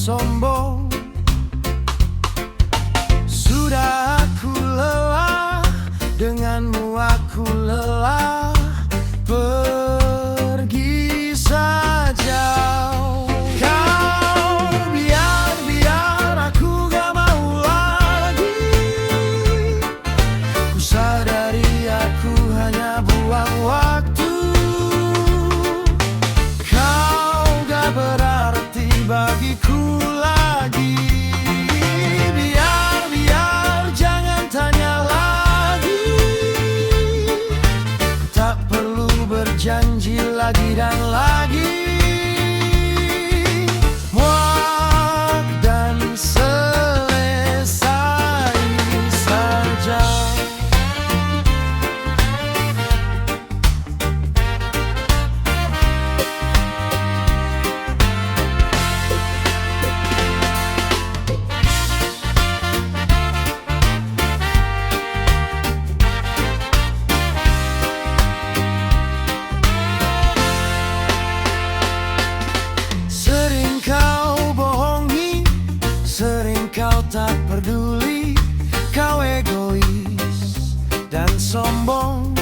sombong. Sudah aku lelah, denganmu aku lelah. Pergi saja kau, biar aku gak mau lagi. Ku sadari aku hanya buang waktu. Kau gak berarti bagiku lagi. Biar jangan tanya lagi. Tak perlu berjanji lagi dan lagi. Muak dan selesai saja. Sering kau bohongi, sering kau tak peduli. Kau egois dan sombong.